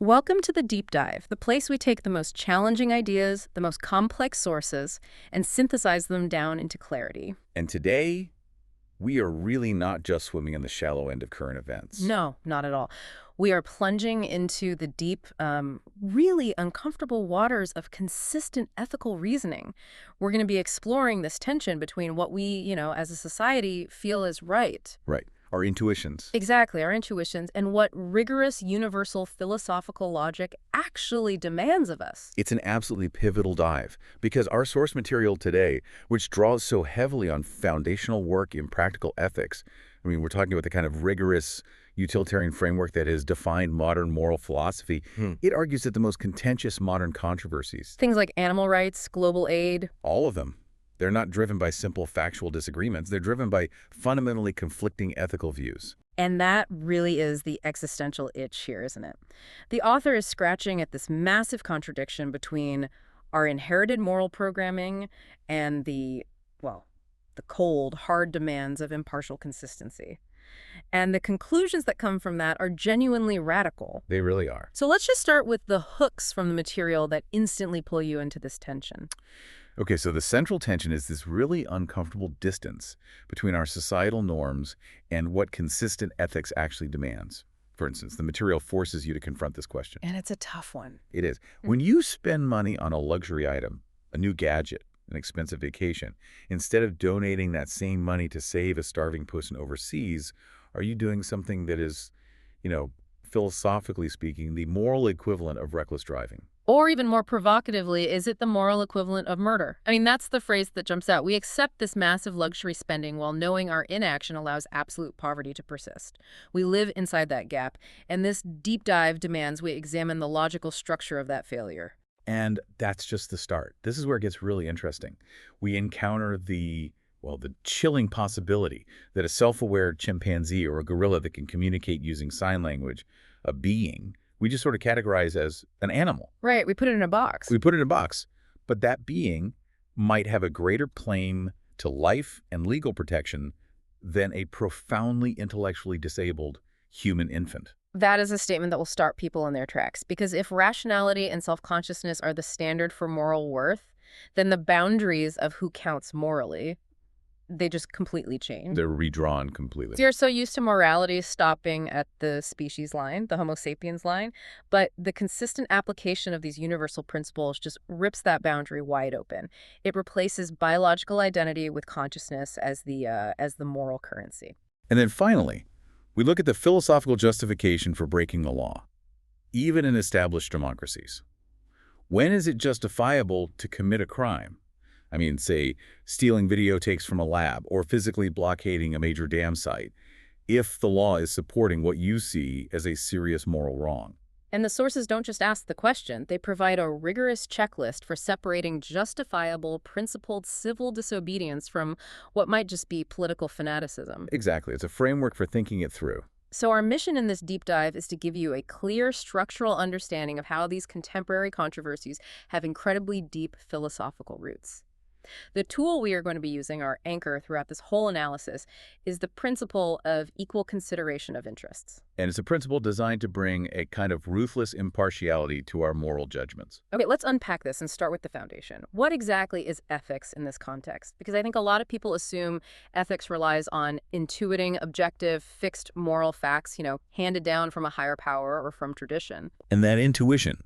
Welcome to the Deep Dive, the place we take the most challenging ideas, the most complex sources, and synthesize them down into clarity. And today, we are really not just swimming in the shallow end of current events. No, not at all. We are plunging into the deep, really uncomfortable waters of consistent ethical reasoning. We're going to be exploring this tension between what we, as a society feel is right. Right. Our intuitions. Exactly, our intuitions, and what rigorous universal philosophical logic actually demands of us. It's an absolutely pivotal dive because our source material today, which draws so heavily on foundational work in practical ethics, we're talking about the kind of rigorous utilitarian framework that has defined modern moral philosophy. It argues that the most contentious modern controversies, Things like animal rights, global aid. all of them, they're not driven by simple factual disagreements. They're driven by fundamentally conflicting ethical views. And that really is the existential itch here, isn't it? The author is scratching at this massive contradiction between our inherited moral programming and the cold, hard demands of impartial consistency. And the conclusions that come from that are genuinely radical. They really are. So let's just start with the hooks from the material that instantly pull you into this tension. Okay, so the central tension is this really uncomfortable distance between our societal norms and what consistent ethics actually demands. For instance, the material forces you to confront this question. And it's a tough one. It is. When you spend money on a luxury item, a new gadget, an expensive vacation, instead of donating that same money to save a starving person overseas, are you doing something that is, philosophically speaking, the moral equivalent of reckless driving? Or even more provocatively, is it the moral equivalent of murder? That's the phrase that jumps out. We accept this massive luxury spending while knowing our inaction allows absolute poverty to persist. We live inside that gap, and this deep dive demands we examine the logical structure of that failure. And that's just the start. This is where it gets really interesting. We encounter the chilling possibility that a self-aware chimpanzee or a gorilla that can communicate using sign language, a being, we just sort of categorize as an animal. Right, we put it in a box. We put it in a box. But that being might have a greater claim to life and legal protection than a profoundly intellectually disabled human infant. That is a statement that will start people in their tracks, because if rationality and self-consciousness are the standard for moral worth, then the boundaries of who counts morally, they just completely change. They're redrawn completely. You're so used to morality stopping at the species line, the Homo sapiens line, but the consistent application of these universal principles just rips that boundary wide open. It replaces biological identity with consciousness as the moral currency. And then finally, we look at the philosophical justification for breaking the law, even in established democracies. When is it justifiable to commit a crime? Say, stealing videotapes from a lab or physically blockading a major dam site, if the law is supporting what you see as a serious moral wrong. And the sources don't just ask the question, they provide a rigorous checklist for separating justifiable, principled civil disobedience from what might just be political fanaticism. Exactly. It's a framework for thinking it through. So our mission in this deep dive is to give you a clear structural understanding of how these contemporary controversies have incredibly deep philosophical roots. The tool we are going to be using, our anchor throughout this whole analysis, is the principle of equal consideration of interests. And it's a principle designed to bring a kind of ruthless impartiality to our moral judgments. Okay, let's unpack this and start with the foundation. What exactly is ethics in this context? Because I think a lot of people assume ethics relies on intuiting, objective, fixed moral facts, handed down from a higher power or from tradition. And that intuition,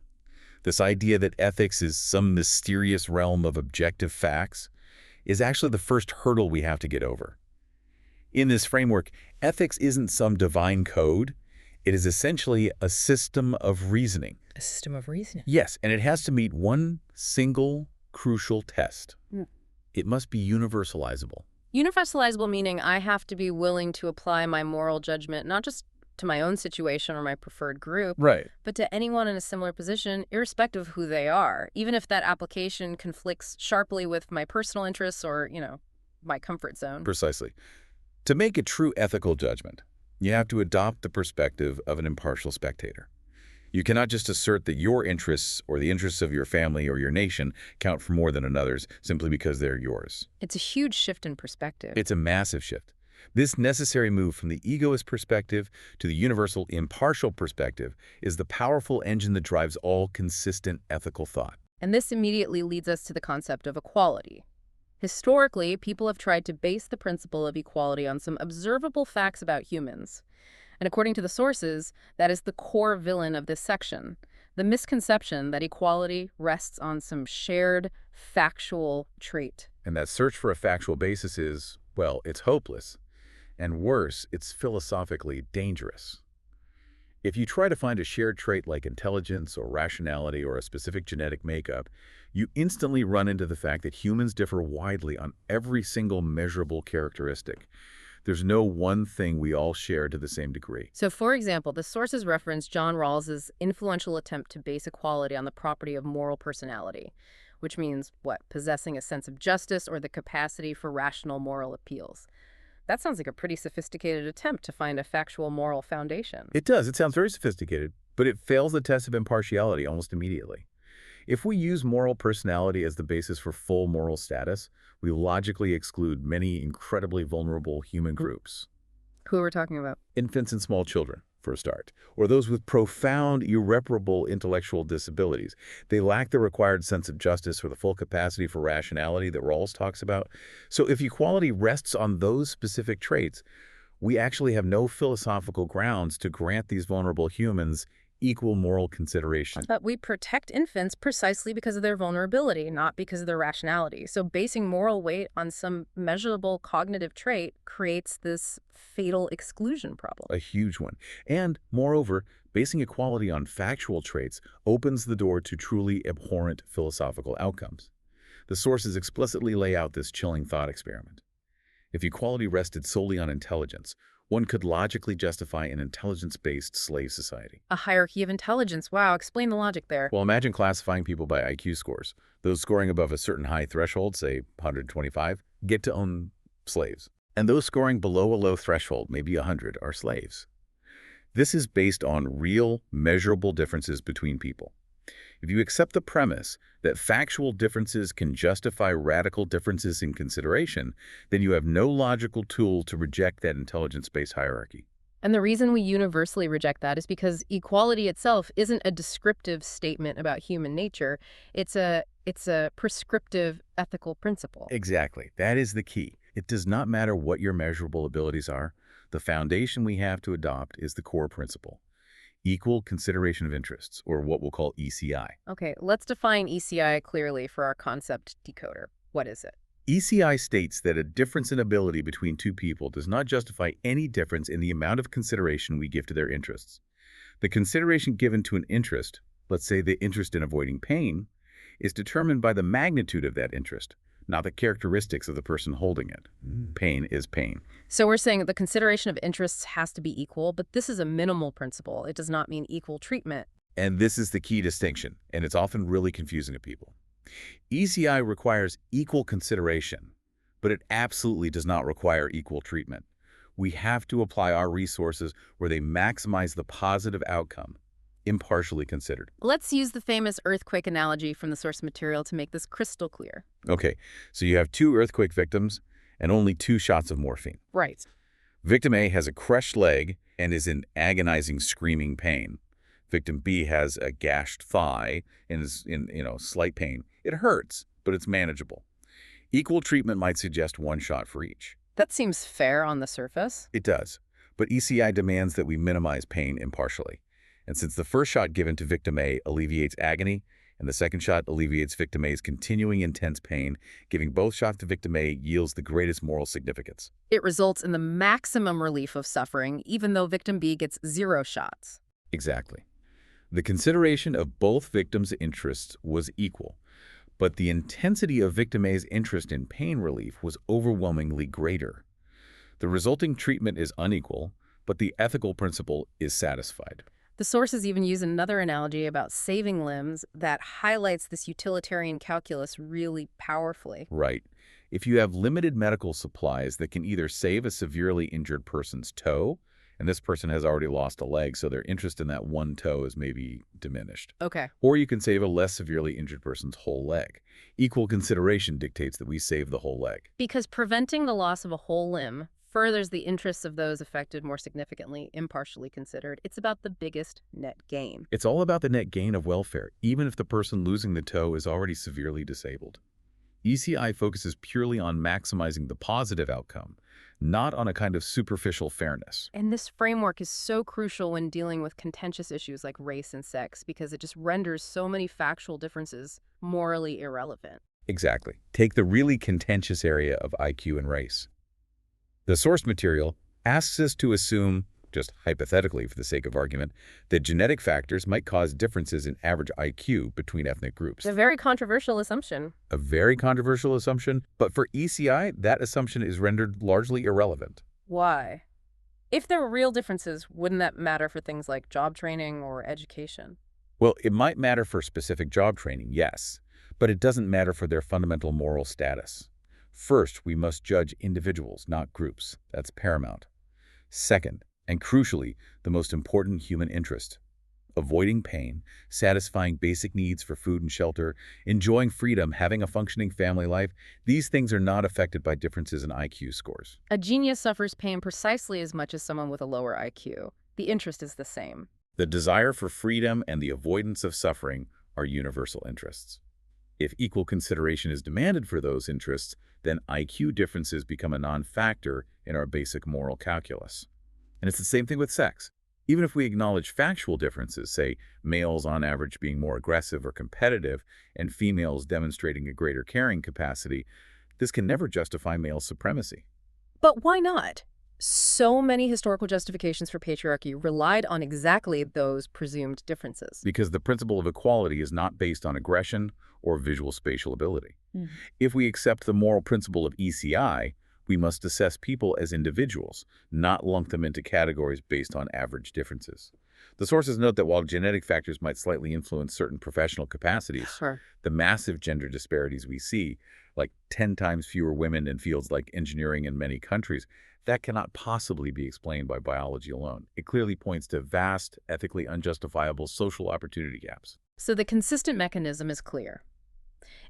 this idea that ethics is some mysterious realm of objective facts, is actually the first hurdle we have to get over. In this framework, ethics isn't some divine code. It is essentially a system of reasoning. A system of reasoning? Yes, and it has to meet one single crucial test. It must be universalizable. Universalizable meaning I have to be willing to apply my moral judgment, not just to my own situation or my preferred group, Right. but to anyone in a similar position, irrespective of who they are, even if that application conflicts sharply with my personal interests or, my comfort zone. Precisely. To make a true ethical judgment, you have to adopt the perspective of an impartial spectator. You cannot just assert that your interests or the interests of your family or your nation count for more than another's simply because they're yours. It's a huge shift in perspective. It's a massive shift. This necessary move from the egoist perspective to the universal impartial perspective is the powerful engine that drives all consistent ethical thought. And this immediately leads us to the concept of equality. Historically, people have tried to base the principle of equality on some observable facts about humans. And according to the sources, that is the core villain of this section. The misconception that equality rests on some shared factual trait. And that search for a factual basis is, well, it's hopeless. And worse, it's philosophically dangerous. If you try to find a shared trait like intelligence or rationality or a specific genetic makeup, you instantly run into the fact that humans differ widely on every single measurable characteristic. There's no one thing we all share to the same degree. So, for example, the sources reference John Rawls's influential attempt to base equality on the property of moral personality, which means, what, possessing a sense of justice or the capacity for rational moral appeals. That sounds like a pretty sophisticated attempt to find a factual moral foundation. It does. It sounds very sophisticated, but it fails the test of impartiality almost immediately. If we use moral personality as the basis for full moral status, we logically exclude many incredibly vulnerable human groups. Who are we talking about? Infants and small children, for a start, or those with profound, irreparable intellectual disabilities. They lack the required sense of justice or the full capacity for rationality that Rawls talks about. So if equality rests on those specific traits, we actually have no philosophical grounds to grant these vulnerable humans equal moral consideration. But we protect infants precisely because of their vulnerability, not because of their rationality. So basing moral weight on some measurable cognitive trait creates this fatal exclusion problem. A huge one. And, moreover, basing equality on factual traits opens the door to truly abhorrent philosophical outcomes. The sources explicitly lay out this chilling thought experiment. If equality rested solely on intelligence, one could logically justify an intelligence-based slave society. A hierarchy of intelligence. Wow, explain the logic there. Well, imagine classifying people by IQ scores. Those scoring above a certain high threshold, say 125, get to own slaves. And those scoring below a low threshold, maybe 100, are slaves. This is based on real, measurable differences between people. If you accept the premise that factual differences can justify radical differences in consideration, then you have no logical tool to reject that intelligence-based hierarchy. And the reason we universally reject that is because equality itself isn't a descriptive statement about human nature. It's a prescriptive ethical principle. Exactly. That is the key. It does not matter what your measurable abilities are. The foundation we have to adopt is the core principle. Equal consideration of interests, or what we'll call ECI. Okay, let's define ECI clearly for our concept decoder. What is it? ECI states that a difference in ability between two people does not justify any difference in the amount of consideration we give to their interests. The consideration given to an interest, let's say the interest in avoiding pain, is determined by the magnitude of that interest, not the characteristics of the person holding it. Pain is pain. So we're saying the consideration of interests has to be equal, but this is a minimal principle. It does not mean equal treatment. And this is the key distinction, and it's often really confusing to people. ECI requires equal consideration, but it absolutely does not require equal treatment. We have to apply our resources where they maximize the positive outcome, impartially considered. Let's use the famous earthquake analogy from the source material to make this crystal clear. Okay, so you have 2 earthquake victims and only 2 shots of morphine. Right. Victim A has a crushed leg and is in agonizing, screaming pain. Victim B has a gashed thigh and is in, slight pain. It hurts, but it's manageable. Equal treatment might suggest 1 shot for each. That seems fair on the surface. It does, but ECI demands that we minimize pain impartially. And since the first shot given to Victim A alleviates agony, and the second shot alleviates Victim A's continuing intense pain, giving both shots to Victim A yields the greatest moral significance. It results in the maximum relief of suffering, even though Victim B gets 0 shots. Exactly. The consideration of both victims' interests was equal, but the intensity of Victim A's interest in pain relief was overwhelmingly greater. The resulting treatment is unequal, but the ethical principle is satisfied. The sources even use another analogy about saving limbs that highlights this utilitarian calculus really powerfully. Right. If you have limited medical supplies that can either save a severely injured person's toe, and this person has already lost a leg, so their interest in that one toe is maybe diminished. Okay. Or you can save a less severely injured person's whole leg. Equal consideration dictates that we save the whole leg. Because preventing the loss of a whole limb furthers the interests of those affected more significantly, impartially considered. It's about the biggest net gain. It's all about the net gain of welfare, even if the person losing the toe is already severely disabled. ECI focuses purely on maximizing the positive outcome, not on a kind of superficial fairness. And this framework is so crucial when dealing with contentious issues like race and sex because it just renders so many factual differences morally irrelevant. Exactly. Take the really contentious area of IQ and race. The source material asks us to assume, just hypothetically for the sake of argument, that genetic factors might cause differences in average IQ between ethnic groups. It's a very controversial assumption. A very controversial assumption, but for ECI, that assumption is rendered largely irrelevant. Why? If there were real differences, wouldn't that matter for things like job training or education? Well, it might matter for specific job training, yes, but it doesn't matter for their fundamental moral status. First, we must judge individuals, not groups. That's paramount. Second, and crucially, the most important human interest: avoiding pain, satisfying basic needs for food and shelter, enjoying freedom, having a functioning family life. These things are not affected by differences in IQ scores. A genius suffers pain precisely as much as someone with a lower IQ. The interest is the same. The desire for freedom and the avoidance of suffering are universal interests. If equal consideration is demanded for those interests, then IQ differences become a non-factor in our basic moral calculus. And it's the same thing with sex. Even if we acknowledge factual differences, say males on average being more aggressive or competitive and females demonstrating a greater carrying capacity, this can never justify male supremacy. But why not? So many historical justifications for patriarchy relied on exactly those presumed differences. Because the principle of equality is not based on aggression or visual spatial ability. If we accept the moral principle of ECI, we must assess people as individuals, not lump them into categories based on average differences. The sources note that while genetic factors might slightly influence certain professional capacities, Sure. the massive gender disparities we see, like 10 times fewer women in fields like engineering in many countries, that cannot possibly be explained by biology alone. It clearly points to vast, ethically unjustifiable social opportunity gaps. So the consistent mechanism is clear.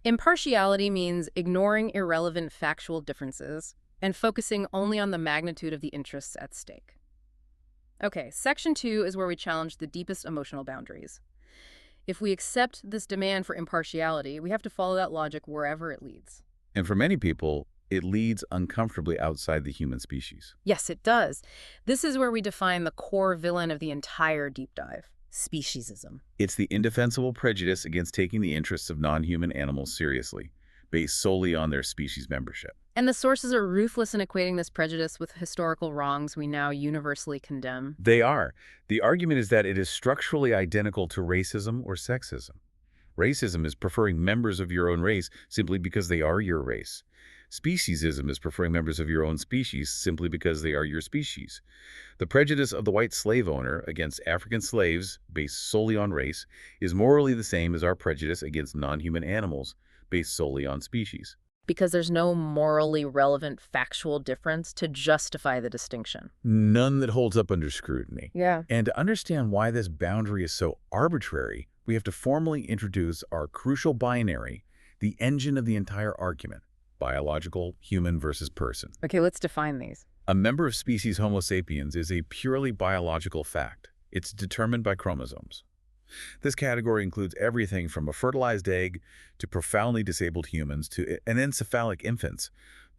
Impartiality means ignoring irrelevant factual differences and focusing only on the magnitude of the interests at stake. Okay, section 2 is where we challenge the deepest emotional boundaries. If we accept this demand for impartiality, we have to follow that logic wherever it leads. And for many people, it leads uncomfortably outside the human species. Yes, it does. This is where we define the core villain of the entire deep dive: speciesism. It's the indefensible prejudice against taking the interests of non-human animals seriously, based solely on their species membership. And the sources are ruthless in equating this prejudice with historical wrongs we now universally condemn. They are. The argument is that it is structurally identical to racism or sexism. Racism is preferring members of your own race simply because they are your race. Speciesism is preferring members of your own species simply because they are your species. The prejudice of the white slave owner against African slaves, based solely on race, is morally the same as our prejudice against non-human animals, based solely on species. Because there's no morally relevant factual difference to justify the distinction. None that holds up under scrutiny. Yeah. And to understand why this boundary is so arbitrary, we have to formally introduce our crucial binary, the engine of the entire argument: biological, human versus person. Okay, let's define these. A member of species Homo sapiens is a purely biological fact. It's determined by chromosomes. This category includes everything from a fertilized egg to profoundly disabled humans to anencephalic infants,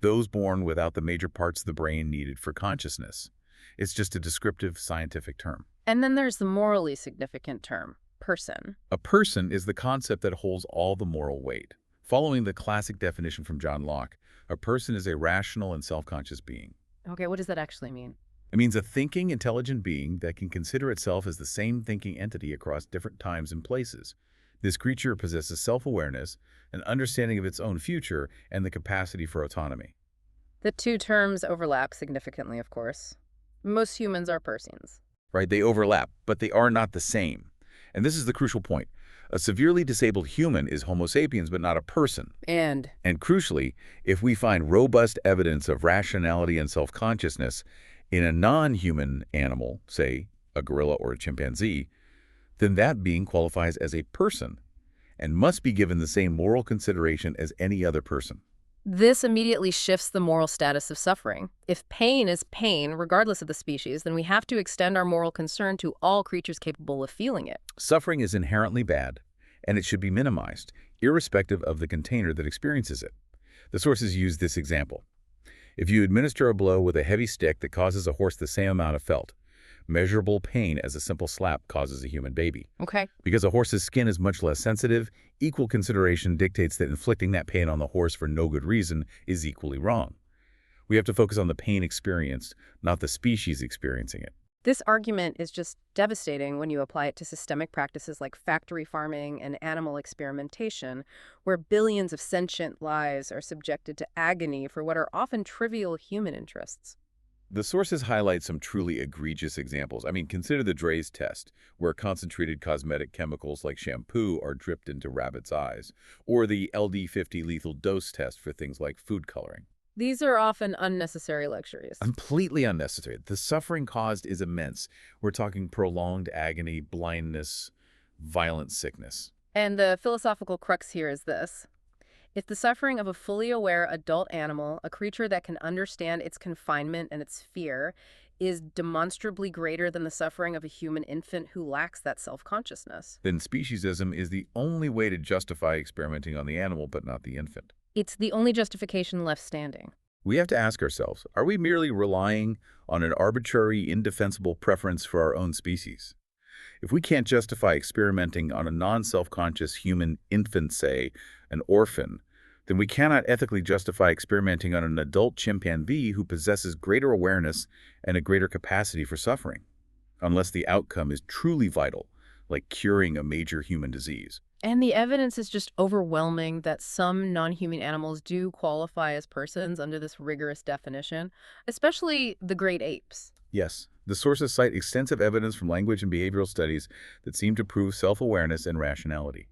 those born without the major parts of the brain needed for consciousness. It's just a descriptive scientific term. And then there's the morally significant term: person. A person is the concept that holds all the moral weight. Following the classic definition from John Locke, a person is a rational and self-conscious being. Okay, what does that actually mean? It means a thinking, intelligent being that can consider itself as the same thinking entity across different times and places. This creature possesses self-awareness, an understanding of its own future, and the capacity for autonomy. The two terms overlap significantly, of course. Most humans are persons. Right? They overlap, but they are not the same. And this is the crucial point. A severely disabled human is Homo sapiens, but not a person. And crucially, if we find robust evidence of rationality and self-consciousness in a non-human animal, say a gorilla or a chimpanzee, then that being qualifies as a person and must be given the same moral consideration as any other person. This immediately shifts the moral status of suffering. If pain is pain, regardless of the species, then we have to extend our moral concern to all creatures capable of feeling it. Suffering is inherently bad, and it should be minimized, irrespective of the container that experiences it. The sources use this example. If you administer a blow with a heavy stick that causes a horse the same amount of felt, measurable pain as a simple slap causes a human baby. Okay. Because a horse's skin is much less sensitive, equal consideration dictates that inflicting that pain on the horse for no good reason is equally wrong. We have to focus on the pain experienced, not the species experiencing it. This argument is just devastating when you apply it to systemic practices like factory farming and animal experimentation, where billions of sentient lives are subjected to agony for what are often trivial human interests. The sources highlight some truly egregious examples. I mean, consider the Draize test, where concentrated cosmetic chemicals like shampoo are dripped into rabbits' eyes, or the LD50 lethal dose test for things like food coloring. These are often unnecessary luxuries. Completely unnecessary. The suffering caused is immense. We're talking prolonged agony, blindness, violent sickness. And the philosophical crux here is this. If the suffering of a fully aware adult animal, a creature that can understand its confinement and its fear, is demonstrably greater than the suffering of a human infant who lacks that self-consciousness, Then speciesism is the only way to justify experimenting on the animal but not the infant. it's the only justification left standing. We have to ask ourselves, are we merely relying on an arbitrary, indefensible preference for our own species? If we can't justify experimenting on a non-self-conscious human infant, say, an orphan, then we cannot ethically justify experimenting on an adult chimpanzee who possesses greater awareness and a greater capacity for suffering, unless the outcome is truly vital, like curing a major human disease. And the evidence is just overwhelming that some non-human animals do qualify as persons under this rigorous definition, especially the great apes. Yes, the sources cite extensive evidence from language and behavioral studies that seem to prove self-awareness and rationality.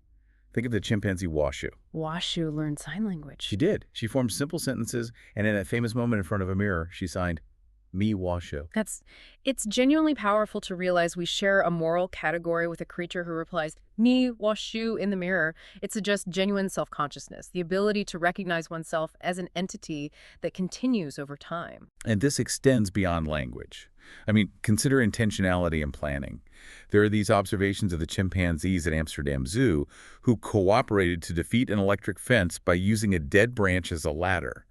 Think of the chimpanzee Washoe. Washoe learned sign language. She did. She formed simple sentences, and in that famous moment in front of a mirror, she signed, "Me Washoe." It's genuinely powerful to realize we share a moral category with a creature who replies, "Me, Washoe," in the mirror. It's just genuine self-consciousness, the ability to recognize oneself as an entity that continues over time. And this extends beyond language. I mean, consider intentionality and planning. There are these observations of the chimpanzees at Amsterdam Zoo who cooperated to defeat an electric fence by using a dead branch as a ladder.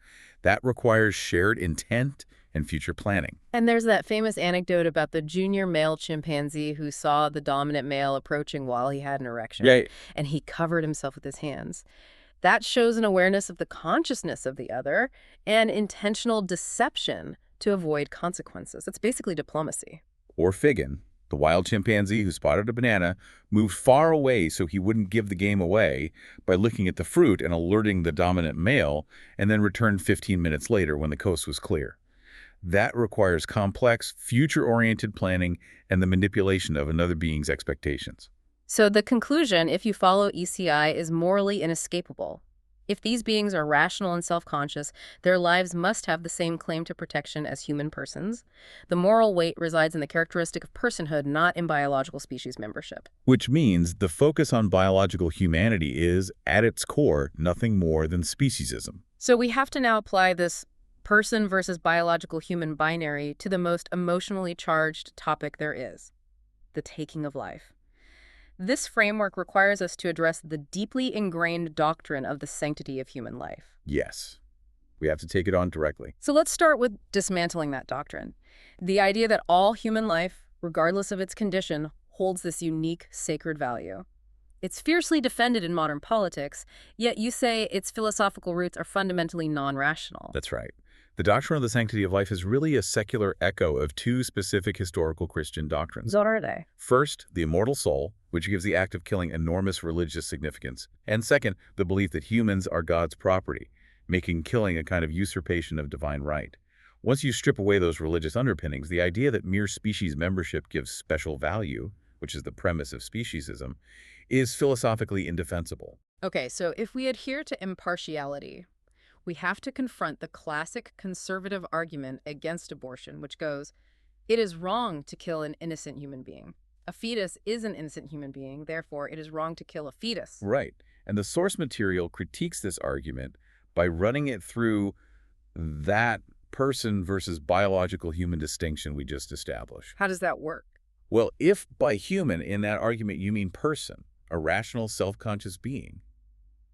That requires shared intent and future planning. And there's that famous anecdote about the junior male chimpanzee who saw the dominant male approaching while he had an erection. Yeah, And he covered himself with his hands. That shows an awareness of the consciousness of the other and intentional deception to avoid consequences. It's basically diplomacy. or Figgin, the wild chimpanzee who spotted a banana, moved far away so he wouldn't give the game away by looking at the fruit and alerting the dominant male, and then returned 15 minutes later when the coast was clear. That requires complex, future-oriented planning and the manipulation of another being's expectations. So the conclusion, if you follow ECI, is morally inescapable. If these beings are rational and self-conscious, their lives must have the same claim to protection as human persons. The moral weight resides in the characteristic of personhood, not in biological species membership. Which means the focus on biological humanity is, at its core, nothing more than speciesism. So we have to now apply this person versus biological human binary to the most emotionally charged topic there is, the taking of life. This framework requires us to address the deeply ingrained doctrine of the sanctity of human life. Yes, we have to take it on directly. So let's start with dismantling that doctrine. The idea that all human life, regardless of its condition, holds this unique, sacred value. It's fiercely defended in modern politics, yet you say its philosophical roots are fundamentally non-rational. That's right. The doctrine of the sanctity of life is really a secular echo of two specific historical Christian doctrines. What are they? First, the immortal soul, which gives the act of killing enormous religious significance. And second, the belief that humans are God's property, making killing a kind of usurpation of divine right. Once you strip away those religious underpinnings, the idea that mere species membership gives special value, which is the premise of speciesism, is philosophically indefensible. Okay, so if we adhere to impartiality, we have to confront the classic conservative argument against abortion, which goes, it is wrong to kill an innocent human being. A fetus is an innocent human being, therefore it is wrong to kill a fetus. Right. And the source material critiques this argument by running it through that person versus biological human distinction we just established. How does that work? Well, if by human in that argument you mean person, a rational, self-conscious being,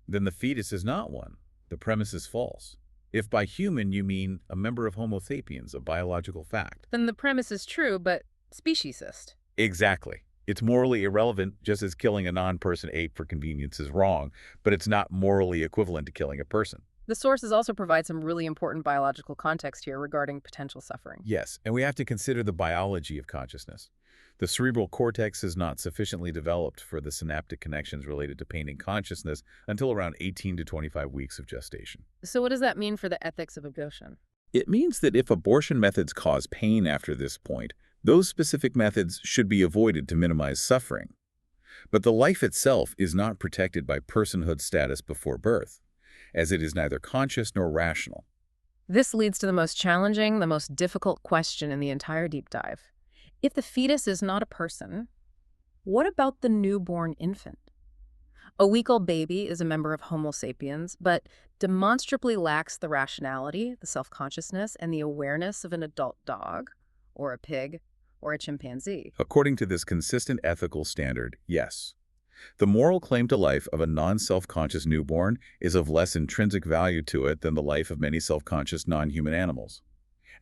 then the fetus is not one. The premise is false. If by human you mean a member of Homo sapiens, a biological fact. Then the premise is true, but speciesist. Exactly. It's morally irrelevant, just as killing a non-person ape for convenience is wrong, but it's not morally equivalent to killing a person. The sources also provide some really important biological context here regarding potential suffering. Yes, and we have to consider the biology of consciousness. The cerebral cortex is not sufficiently developed for the synaptic connections related to pain and consciousness until around 18 to 25 weeks of gestation. So what does that mean for the ethics of abortion? It means that if abortion methods cause pain after this point, those specific methods should be avoided to minimize suffering. But the life itself is not protected by personhood status before birth, as it is neither conscious nor rational. This leads to the most challenging, the most difficult question in the entire deep dive. If the fetus is not a person, what about the newborn infant? A week-old baby is a member of Homo sapiens, but demonstrably lacks the rationality, the self-consciousness, and the awareness of an adult dog, or a pig, or a chimpanzee. According to this consistent ethical standard, yes. The moral claim to life of a non-self-conscious newborn is of less intrinsic value to it than the life of many self-conscious non-human animals.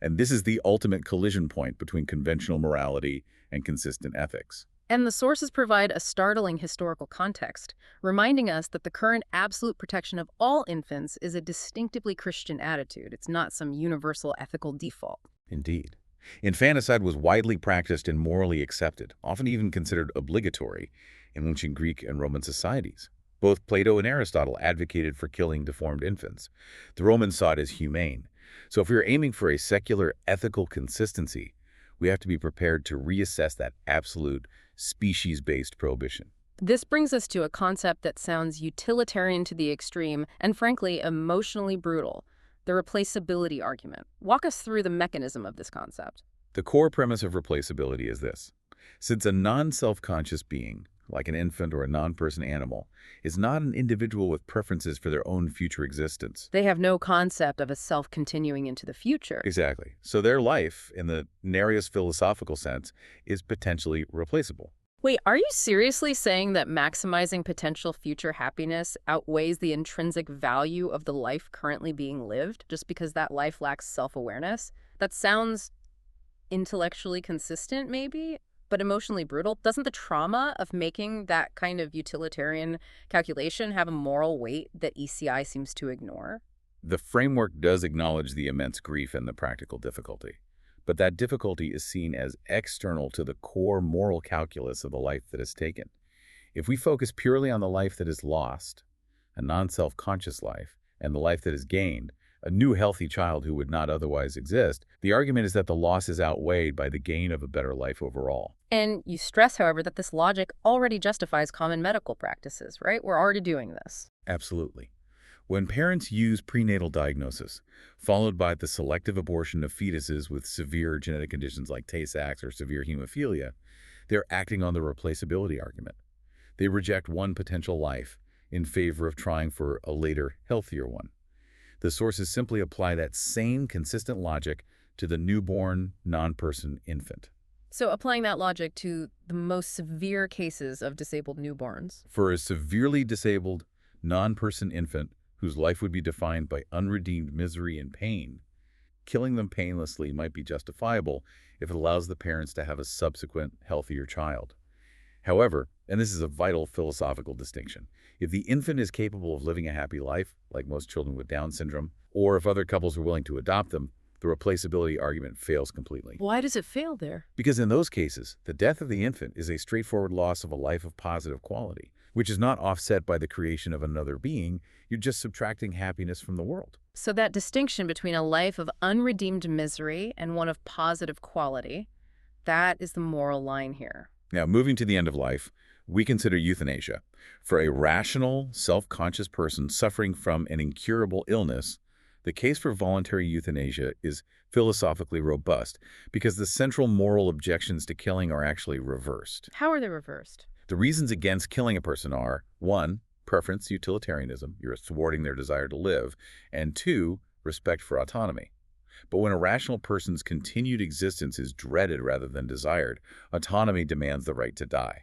And this is the ultimate collision point between conventional morality and consistent ethics. And the sources provide a startling historical context, reminding us that the current absolute protection of all infants is a distinctively Christian attitude. It's not some universal ethical default. Indeed. Infanticide was widely practiced and morally accepted, often even considered obligatory, in ancient Greek and Roman societies. Both Plato and Aristotle advocated for killing deformed infants. The Romans saw it as humane. So if we are aiming for a secular ethical consistency, we have to be prepared to reassess that absolute species-based prohibition. This brings us to a concept that sounds utilitarian to the extreme and, frankly, emotionally brutal: the replaceability argument. Walk us through the mechanism of this concept. The core premise of replaceability is this. Since a non-self-conscious being, like an infant or a non-person animal, is not an individual with preferences for their own future existence. They have no concept of a self continuing into the future. Exactly. So their life, in the narrowest philosophical sense, is potentially replaceable. Wait, are you seriously saying that maximizing potential future happiness outweighs the intrinsic value of the life currently being lived just because that life lacks self-awareness? That sounds intellectually consistent, maybe, but emotionally brutal. Doesn't the trauma of making that kind of utilitarian calculation have a moral weight that ECI seems to ignore? The framework does acknowledge the immense grief and the practical difficulty, but that difficulty is seen as external to the core moral calculus of the life that is taken. If we focus purely on the life that is lost, a non-self-conscious life, and the life that is gained, a new healthy child who would not otherwise exist, the argument is that the loss is outweighed by the gain of a better life overall. And you stress, however, that this logic already justifies common medical practices, right? We're already doing this. Absolutely. When parents use prenatal diagnosis, followed by the selective abortion of fetuses with severe genetic conditions like Tay-Sachs or severe hemophilia, they're acting on the replaceability argument. They reject one potential life in favor of trying for a later, healthier one. The sources simply apply that same consistent logic to the newborn, non-person infant. So applying that logic to the most severe cases of disabled newborns. For a severely disabled, non-person infant whose life would be defined by unredeemed misery and pain, killing them painlessly might be justifiable if it allows the parents to have a subsequent, healthier child. However, and this is a vital philosophical distinction, if the infant is capable of living a happy life, like most children with Down syndrome, or if other couples are willing to adopt them, the replaceability argument fails completely. Why does it fail there? Because in those cases, the death of the infant is a straightforward loss of a life of positive quality, which is not offset by the creation of another being. You're just subtracting happiness from the world. So that distinction between a life of unredeemed misery and one of positive quality, that is the moral line here. Now, moving to the end of life, we consider euthanasia. For a rational, self-conscious person suffering from an incurable illness, the case for voluntary euthanasia is philosophically robust because the central moral objections to killing are actually reversed. How are they reversed? The reasons against killing a person are, 1, preference utilitarianism, you're thwarting their desire to live, and 2, respect for autonomy. But when a rational person's continued existence is dreaded rather than desired, autonomy demands the right to die.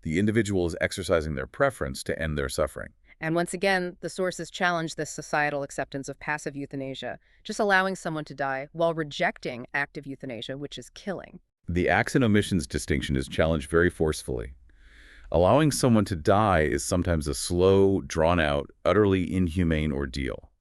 The individual is exercising their preference to end their suffering. And once again, the sources challenge this societal acceptance of passive euthanasia, just allowing someone to die while rejecting active euthanasia, which is killing. The acts and omissions distinction is challenged very forcefully. Allowing someone to die is sometimes a slow, drawn-out, utterly inhumane ordeal.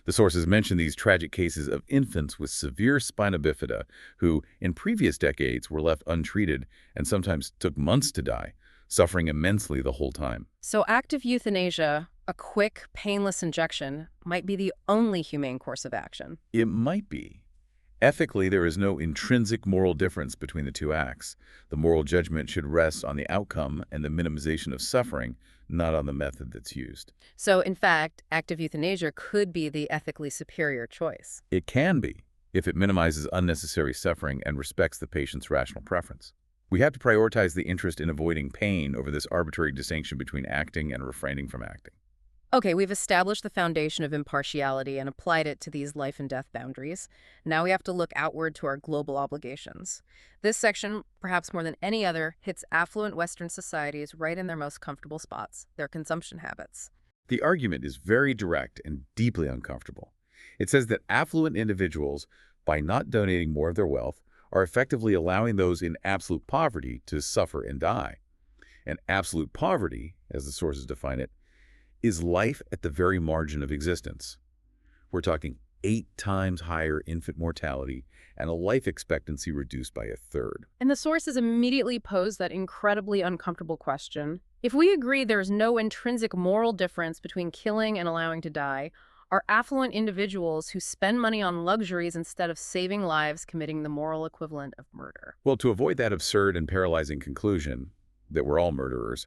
The sources mention these tragic cases of infants with severe spina bifida who, in previous decades, were left untreated and sometimes took months to die, suffering immensely the whole time. So active euthanasia, a quick, painless injection, might be the only humane course of action. It might be. Ethically, there is no intrinsic moral difference between the two acts. The moral judgment should rest on the outcome and the minimization of suffering, not on the method that's used. So, in fact, active euthanasia could be the ethically superior choice. It can be, if it minimizes unnecessary suffering and respects the patient's rational preference. We have to prioritize the interest in avoiding pain over this arbitrary distinction between acting and refraining from acting. Okay, we've established the foundation of impartiality and applied it to these life and death boundaries. Now we have to look outward to our global obligations. This section, perhaps more than any other, hits affluent Western societies right in their most comfortable spots, their consumption habits. The argument is very direct and deeply uncomfortable. It says that affluent individuals, by not donating more of their wealth, are effectively allowing those in absolute poverty to suffer and die. And absolute poverty, as the sources define it, is life at the very margin of existence. We're talking 8 times higher infant mortality and a life expectancy reduced by 1/3. And the sources immediately pose that incredibly uncomfortable question. If we agree there's no intrinsic moral difference between killing and allowing to die, are affluent individuals who spend money on luxuries instead of saving lives committing the moral equivalent of murder? Well, to avoid that absurd and paralyzing conclusion that we're all murderers,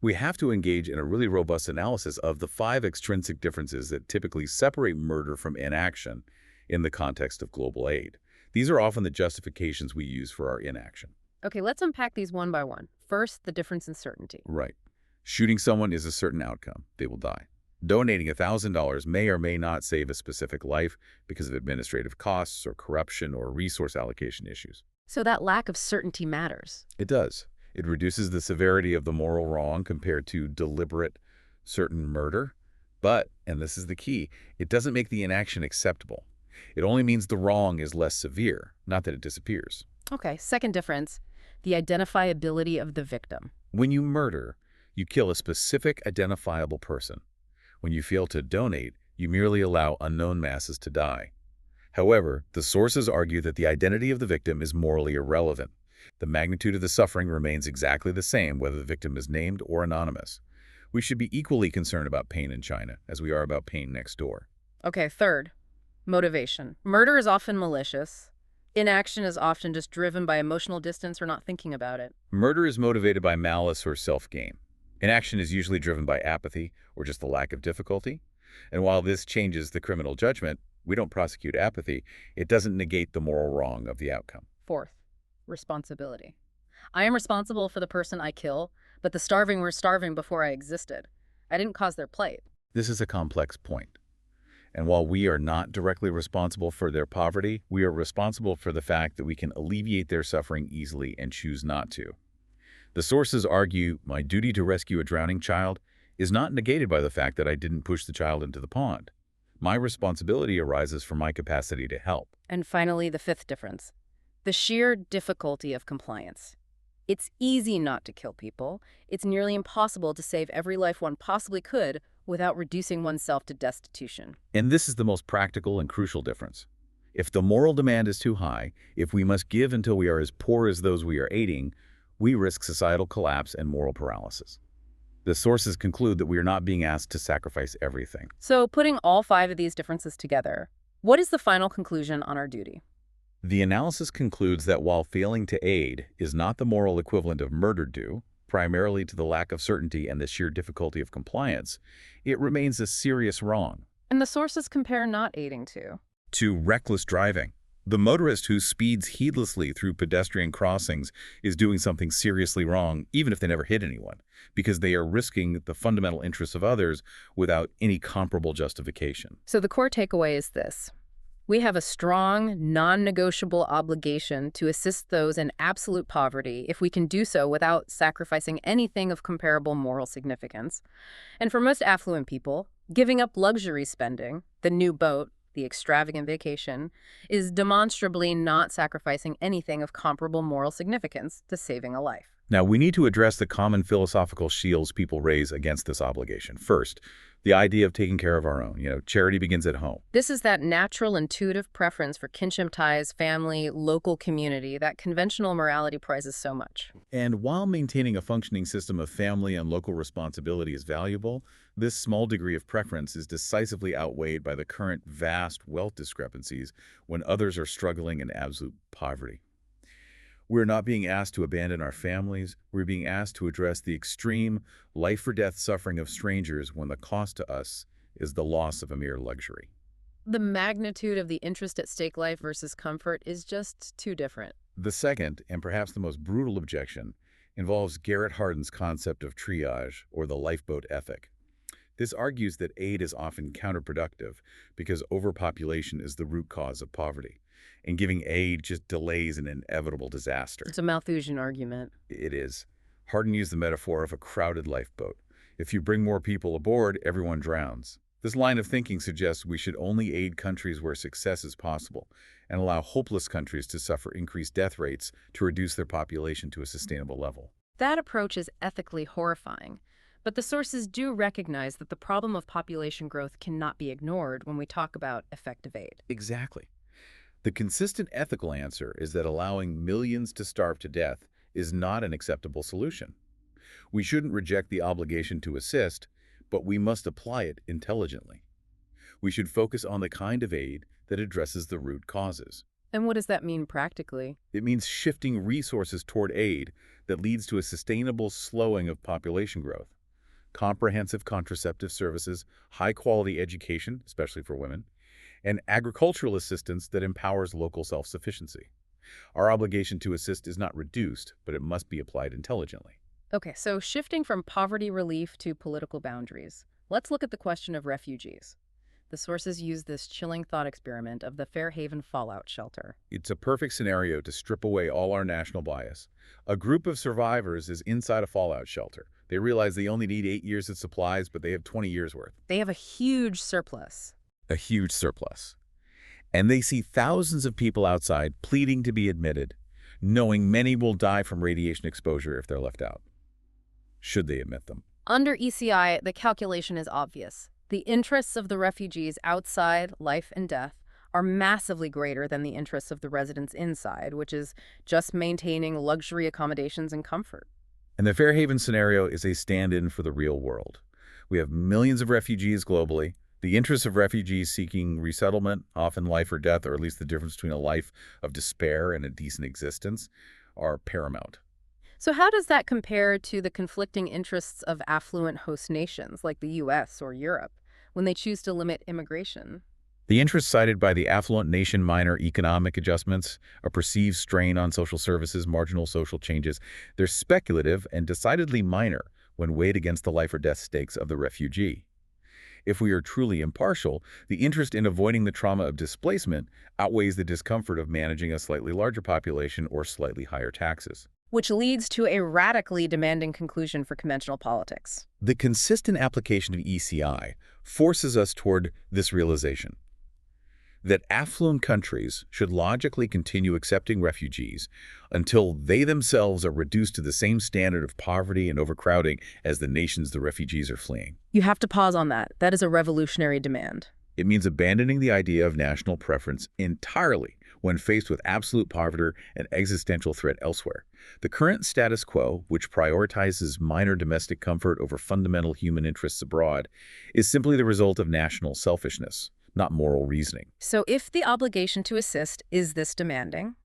we have to engage in a really robust analysis of the 5 extrinsic differences that typically separate murder from inaction in the context of global aid. These are often the justifications we use for our inaction. Okay, let's unpack these one by one. First, the difference in certainty. Right. Shooting someone is a certain outcome. They will die. Donating $1,000 may or may not save a specific life because of administrative costs or corruption or resource allocation issues. So that lack of certainty matters. It does. It reduces the severity of the moral wrong compared to deliberate, certain murder. But, and this is the key, it doesn't make the inaction acceptable. It only means the wrong is less severe, not that it disappears. Okay, second difference, the identifiability of the victim. When you murder, you kill a specific identifiable person. When you fail to donate, you merely allow unknown masses to die. However, the sources argue that the identity of the victim is morally irrelevant. The magnitude of the suffering remains exactly the same whether the victim is named or anonymous. We should be equally concerned about pain in China as we are about pain next door. Okay, third, motivation. Murder is often malicious. Inaction is often just driven by emotional distance or not thinking about it. Murder is motivated by malice or self-gain. Inaction is usually driven by apathy or just the lack of difficulty. And while this changes the criminal judgment, we don't prosecute apathy, it doesn't negate the moral wrong of the outcome. Fourth, responsibility. I am responsible for the person I kill, but the starving were starving before I existed. I didn't cause their plight. This is a complex point. And while we are not directly responsible for their poverty, we are responsible for the fact that we can alleviate their suffering easily and choose not to. The sources argue my duty to rescue a drowning child is not negated by the fact that I didn't push the child into the pond. My responsibility arises from my capacity to help. And finally, the fifth difference, the sheer difficulty of compliance. It's easy not to kill people. It's nearly impossible to save every life one possibly could without reducing oneself to destitution. And this is the most practical and crucial difference. If the moral demand is too high, if we must give until we are as poor as those we are aiding, we risk societal collapse and moral paralysis. The sources conclude that we are not being asked to sacrifice everything. So, putting all 5 of these differences together, what is the final conclusion on our duty? The analysis concludes that while failing to aid is not the moral equivalent of murder due, primarily to the lack of certainty and the sheer difficulty of compliance, it remains a serious wrong. And the sources compare not aiding to To reckless driving, The motorist who speeds heedlessly through pedestrian crossings is doing something seriously wrong, even if they never hit anyone, because they are risking the fundamental interests of others without any comparable justification. So the core takeaway is this. We have a strong, non-negotiable obligation to assist those in absolute poverty if we can do so without sacrificing anything of comparable moral significance. And for most affluent people, giving up luxury spending, the new boat, the extravagant vacation, is demonstrably not sacrificing anything of comparable moral significance to saving a life. Now, we need to address the common philosophical shields people raise against this obligation. First, the idea of taking care of our own. Charity begins at home. This is that natural, intuitive preference for kinship ties, family, local community that conventional morality prizes so much. And while maintaining a functioning system of family and local responsibility is valuable, this small degree of preference is decisively outweighed by the current vast wealth discrepancies when others are struggling in absolute poverty. We're not being asked to abandon our families. We're being asked to address the extreme life-or-death suffering of strangers when the cost to us is the loss of a mere luxury. The magnitude of the interest at stake, life versus comfort, is just too different. The second, and perhaps the most brutal objection, involves Garrett Hardin's concept of triage, or the lifeboat ethic. This argues that aid is often counterproductive because overpopulation is the root cause of poverty, and giving aid just delays an inevitable disaster. It's a Malthusian argument. It is. Hardin used the metaphor of a crowded lifeboat. If you bring more people aboard, everyone drowns. This line of thinking suggests we should only aid countries where success is possible and allow hopeless countries to suffer increased death rates to reduce their population to a sustainable level. That approach is ethically horrifying. But the sources do recognize that the problem of population growth cannot be ignored when we talk about effective aid. Exactly. The consistent ethical answer is that allowing millions to starve to death is not an acceptable solution. We shouldn't reject the obligation to assist, but we must apply it intelligently. We should focus on the kind of aid that addresses the root causes. And what does that mean practically? It means shifting resources toward aid that leads to a sustainable slowing of population growth. Comprehensive contraceptive services, high-quality education, especially for women, and agricultural assistance that empowers local self-sufficiency. Our obligation to assist is not reduced, but it must be applied intelligently. Okay, so shifting from poverty relief to political boundaries, let's look at the question of refugees. The sources use this chilling thought experiment of the Fairhaven fallout shelter. It's a perfect scenario to strip away all our national bias. A group of survivors is inside a fallout shelter. They realize they only need 8 years of supplies, but they have 20 years worth. They have a huge surplus. A huge surplus. And they see thousands of people outside pleading to be admitted, knowing many will die from radiation exposure if they're left out. Should they admit them? Under ECI, the calculation is obvious. The interests of the refugees outside, life and death, are massively greater than the interests of the residents inside, which is just maintaining luxury accommodations and comfort. And the Fairhaven scenario is a stand-in for the real world. We have millions of refugees globally. The interests of refugees seeking resettlement, often life or death, or at least the difference between a life of despair and a decent existence, are paramount. So how does that compare to the conflicting interests of affluent host nations like the U.S. or Europe when they choose to limit immigration? The interests cited by the affluent nation minor economic adjustments, a perceived strain on social services, marginal social changes. They're speculative and decidedly minor when weighed against the life or death stakes of the refugee. If we are truly impartial, the interest in avoiding the trauma of displacement outweighs the discomfort of managing a slightly larger population or slightly higher taxes. Which leads to a radically demanding conclusion for conventional politics. The consistent application of ECI forces us toward this realization that affluent countries should logically continue accepting refugees until they themselves are reduced to the same standard of poverty and overcrowding as the nations the refugees are fleeing. You have to pause on that. That is a revolutionary demand. It means abandoning the idea of national preference entirely when faced with absolute poverty and existential threat elsewhere. The current status quo, which prioritizes minor domestic comfort over fundamental human interests abroad, is simply the result of national selfishness, not moral reasoning. So if the obligation to assist is this demanding,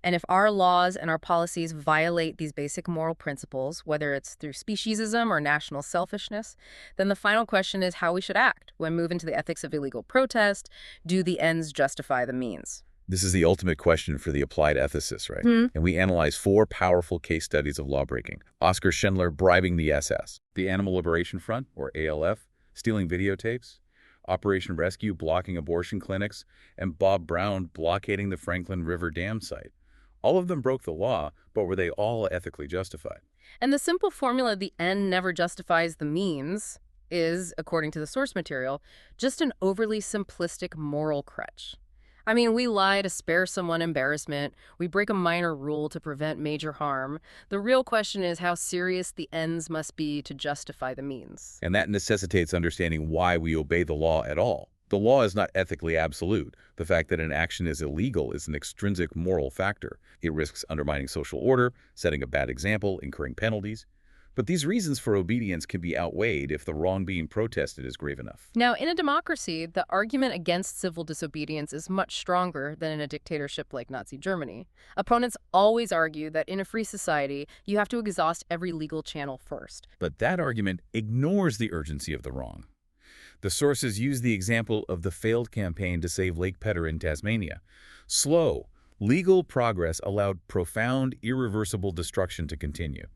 and if our laws and our policies violate these basic moral principles, whether it's through speciesism or national selfishness, then the final question is how we should act when move into the ethics of illegal protest. Do the ends justify the means? This is the ultimate question for the applied ethicist, right? Hmm. And we analyze 4 powerful case studies of lawbreaking. Oskar Schindler bribing the SS, the Animal Liberation Front, or ALF, stealing videotapes, Operation Rescue blocking abortion clinics, and Bob Brown blockading the Franklin River Dam site. All of them broke the law, but were they all ethically justified? And the simple formula, the end never justifies the means, is, according to the source material, just an overly simplistic moral crutch. I mean, we lie to spare someone embarrassment. We break a minor rule to prevent major harm. The real question is how serious the ends must be to justify the means. And that necessitates understanding why we obey the law at all. The law is not ethically absolute. The fact that an action is illegal is an extrinsic moral factor. It risks undermining social order, setting a bad example, incurring penalties. But these reasons for obedience can be outweighed if the wrong being protested is grave enough. Now, in a democracy, the argument against civil disobedience is much stronger than in a dictatorship like Nazi Germany. Opponents always argue that in a free society, you have to exhaust every legal channel first. But that argument ignores the urgency of the wrong. The sources use the example of the failed campaign to save Lake Petter in Tasmania. Slow, legal progress allowed profound, irreversible destruction to continue.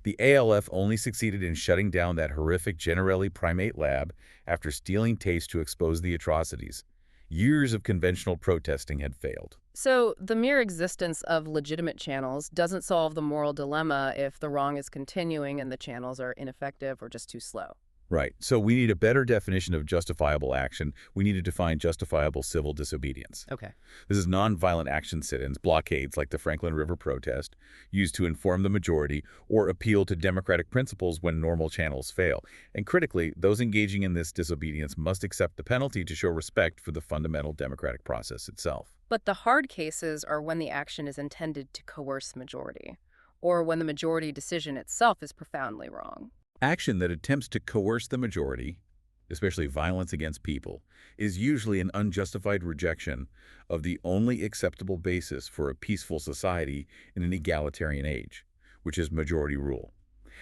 The ALF only succeeded in shutting down that horrific Generelli primate lab after stealing tapes to expose the atrocities. Years of conventional protesting had failed. So, the mere existence of legitimate channels doesn't solve the moral dilemma if the wrong is continuing and the channels are ineffective or just too slow. Right. So we need a better definition of justifiable action. We need to define justifiable civil disobedience. Okay. This is nonviolent action sit-ins, blockades like the Franklin River protest, used to inform the majority or appeal to democratic principles when normal channels fail. And critically, those engaging in this disobedience must accept the penalty to show respect for the fundamental democratic process itself. But the hard cases are when the action is intended to coerce the majority, or when the majority decision itself is profoundly wrong. Action that attempts to coerce the majority, especially violence against people, is usually an unjustified rejection of the only acceptable basis for a peaceful society in an egalitarian age, which is majority rule.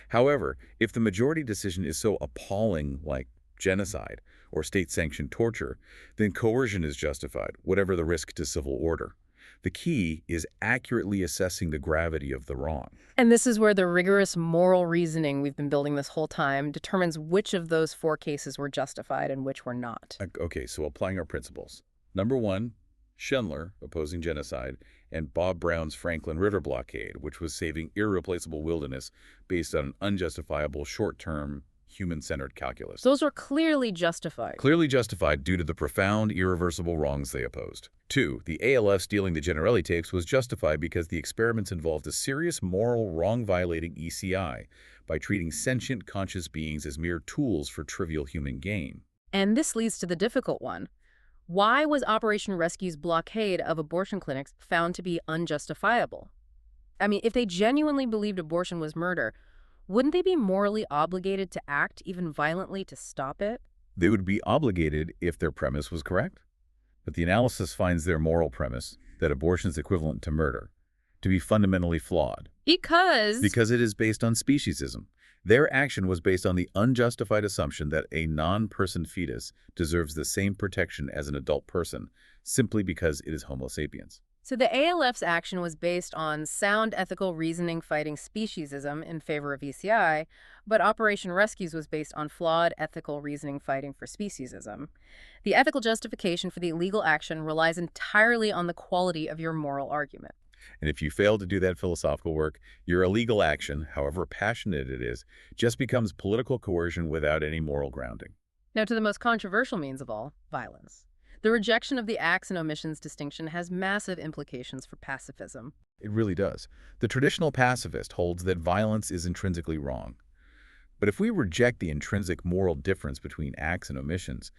However, if the majority decision is so appalling, like genocide or state-sanctioned torture, then coercion is justified, whatever the risk to civil order. The key is accurately assessing the gravity of the wrong. And this is where the rigorous moral reasoning we've been building this whole time determines which of those 4 cases were justified and which were not. Okay, so applying our principles. Number 1, Schindler, opposing genocide, and Bob Brown's Franklin River blockade, which was saving irreplaceable wilderness based on an unjustifiable short-term human-centered calculus. Those were clearly justified. Clearly justified due to the profound, irreversible wrongs they opposed. 2, the ALF stealing the Generelli tapes was justified because the experiments involved a serious moral wrong-violating ECI by treating sentient conscious beings as mere tools for trivial human gain. And this leads to the difficult one. Why was Operation Rescue's blockade of abortion clinics found to be unjustifiable? I mean, if they genuinely believed abortion was murder, wouldn't they be morally obligated to act, even violently, to stop it? They would be obligated if their premise was correct. But the analysis finds their moral premise, that abortion is equivalent to murder, to be fundamentally flawed. Because Because it is based on speciesism. Their action was based on the unjustified assumption that a non-person fetus deserves the same protection as an adult person, simply because it is Homo sapiens. So the ALF's action was based on sound ethical reasoning fighting speciesism in favor of ECI, but Operation Rescues was based on flawed ethical reasoning fighting for speciesism. The ethical justification for the illegal action relies entirely on the quality of your moral argument. And if you fail to do that philosophical work, your illegal action, however passionate it is, just becomes political coercion without any moral grounding. Now to the most controversial means of all, violence. The rejection of the acts and omissions distinction has massive implications for pacifism. It really does. The traditional pacifist holds that violence is intrinsically wrong. But if we reject the intrinsic moral difference between acts and omissions,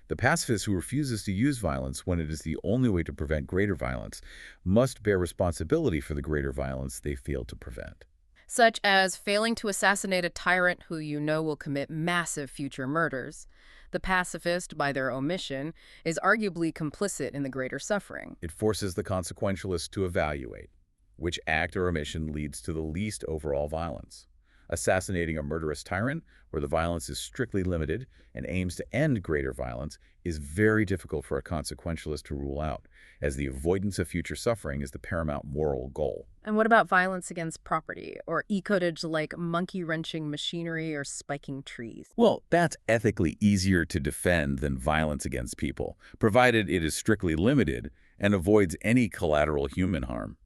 the pacifist who refuses to use violence when it is the only way to prevent greater violence must bear responsibility for the greater violence they failed to prevent. Such as failing to assassinate a tyrant who you know will commit massive future murders. The pacifist, by their omission, is arguably complicit in the greater suffering. It forces the consequentialist to evaluate which act or omission leads to the least overall violence. Assassinating a murderous tyrant, where the violence is strictly limited and aims to end greater violence, is very difficult for a consequentialist to rule out, as the avoidance of future suffering is the paramount moral goal. And what about violence against property or ecodage like monkey-wrenching machinery or spiking trees? Well, that's ethically easier to defend than violence against people, provided it is strictly limited and avoids any collateral human harm.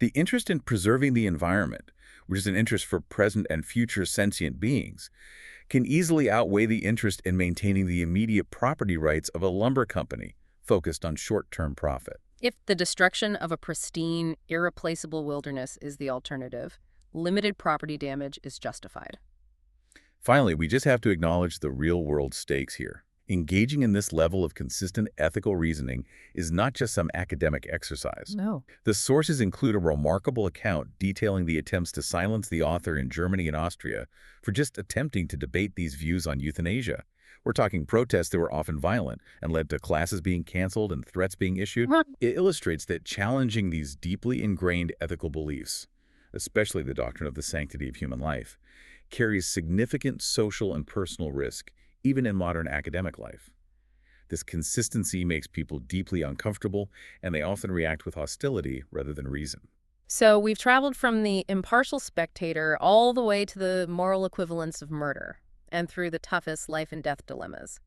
The interest in preserving the environment, which is an interest for present and future sentient beings, can easily outweigh the interest in maintaining the immediate property rights of a lumber company focused on short-term profit. If the destruction of a pristine, irreplaceable wilderness is the alternative, limited property damage is justified. Finally, we just have to acknowledge the real-world stakes here. Engaging in this level of consistent ethical reasoning is not just some academic exercise. No. The sources include a remarkable account detailing the attempts to silence the author in Germany and Austria for just attempting to debate these views on euthanasia. We're talking protests that were often violent and led to classes being canceled and threats being issued. It illustrates that challenging these deeply ingrained ethical beliefs, especially the doctrine of the sanctity of human life, carries significant social and personal risk, even in modern academic life. This consistency makes people deeply uncomfortable, and they often react with hostility rather than reason. So we've traveled from the impartial spectator all the way to the moral equivalence of murder, and through the toughest life and death dilemmas.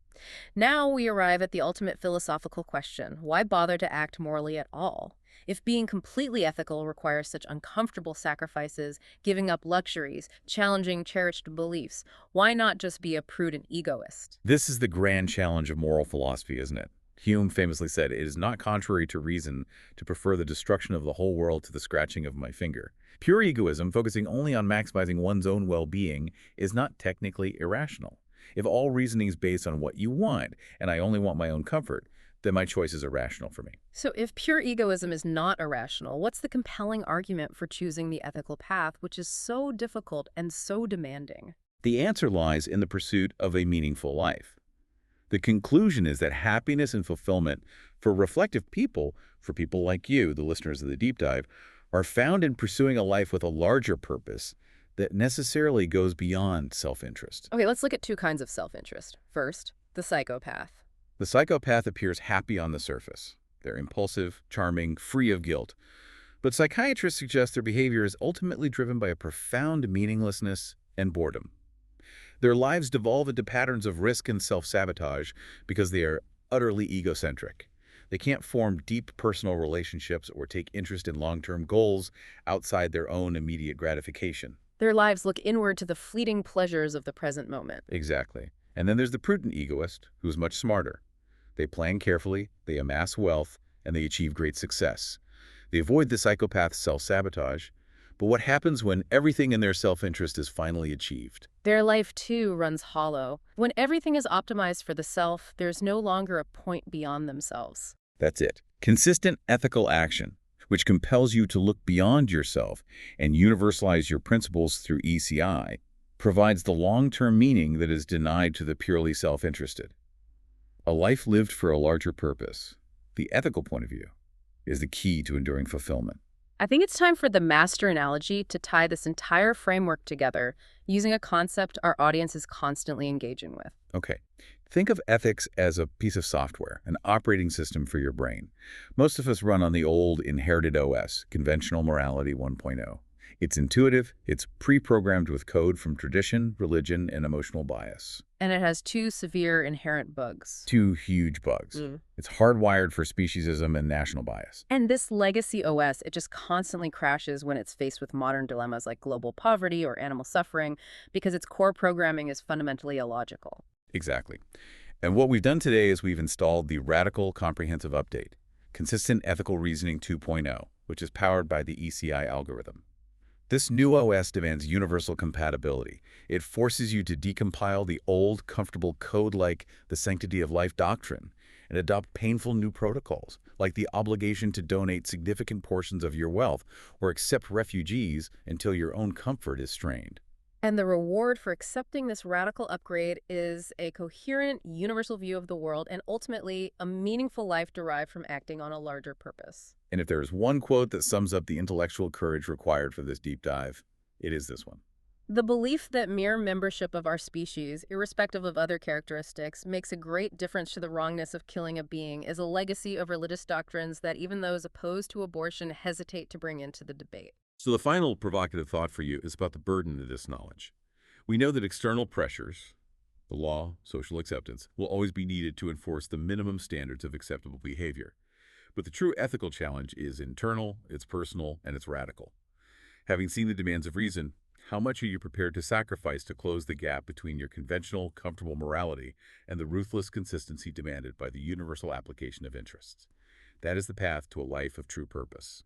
Now we arrive at the ultimate philosophical question: why bother to act morally at all? If being completely ethical requires such uncomfortable sacrifices, giving up luxuries, challenging cherished beliefs, why not just be a prudent egoist? This is the grand challenge of moral philosophy, isn't it? Hume famously said, "It is not contrary to reason to prefer the destruction of the whole world to the scratching of my finger." Pure egoism, focusing only on maximizing one's own well-being, is not technically irrational. If all reasoning is based on what you want, and I only want my own comfort, then my choice is irrational for me. So if pure egoism is not irrational, what's the compelling argument for choosing the ethical path, which is so difficult and so demanding? The answer lies in the pursuit of a meaningful life. The conclusion is that happiness and fulfillment for reflective people, for people like you, the listeners of the Deep Dive, are found in pursuing a life with a larger purpose that necessarily goes beyond self-interest. Okay, let's look at two kinds of self-interest. First, the psychopath. The psychopath appears happy on the surface. They're impulsive, charming, free of guilt. But psychiatrists suggest their behavior is ultimately driven by a profound meaninglessness and boredom. Their lives devolve into patterns of risk and self-sabotage because they are utterly egocentric. They can't form deep personal relationships or take interest in long-term goals outside their own immediate gratification. Their lives look inward to the fleeting pleasures of the present moment. Exactly. And then there's the prudent egoist, who's much smarter. They plan carefully, they amass wealth, and they achieve great success. They avoid the psychopath's self-sabotage. But what happens when everything in their self-interest is finally achieved? Their life, too, runs hollow. When everything is optimized for the self, there's no longer a point beyond themselves. That's it. Consistent ethical action, which compels you to look beyond yourself and universalize your principles through ECI, provides the long-term meaning that is denied to the purely self-interested. A life lived for a larger purpose, the ethical point of view, is the key to enduring fulfillment. I think it's time for the master analogy to tie this entire framework together using a concept our audience is constantly engaging with. Okay. Think of ethics as a piece of software, an operating system for your brain. Most of us run on the old inherited OS, Conventional Morality 1.0. It's intuitive, it's pre-programmed with code from tradition, religion, and emotional bias. And it has two severe inherent bugs. Two huge bugs. It's hardwired for speciesism and national bias. And this legacy OS, it just constantly crashes when it's faced with modern dilemmas like global poverty or animal suffering because its core programming is fundamentally illogical. Exactly. And what we've done today is we've installed the Radical Comprehensive Update, Consistent Ethical Reasoning 2.0, which is powered by the ECI algorithm. This new OS demands universal compatibility. It forces you to decompile the old, comfortable code like the sanctity of life doctrine and adopt painful new protocols, like the obligation to donate significant portions of your wealth or accept refugees until your own comfort is strained. And the reward for accepting this radical upgrade is a coherent, universal view of the world and ultimately a meaningful life derived from acting on a larger purpose. And if there is one quote that sums up the intellectual courage required for this deep dive, it is this one. The belief that mere membership of our species, irrespective of other characteristics, makes a great difference to the wrongness of killing a being is a legacy of religious doctrines that even those opposed to abortion hesitate to bring into the debate. So the final provocative thought for you is about the burden of this knowledge. We know that external pressures, the law, social acceptance, will always be needed to enforce the minimum standards of acceptable behavior. But the true ethical challenge is internal, it's personal, and it's radical. Having seen the demands of reason, how much are you prepared to sacrifice to close the gap between your conventional, comfortable morality and the ruthless consistency demanded by the universal application of interests? That is the path to a life of true purpose.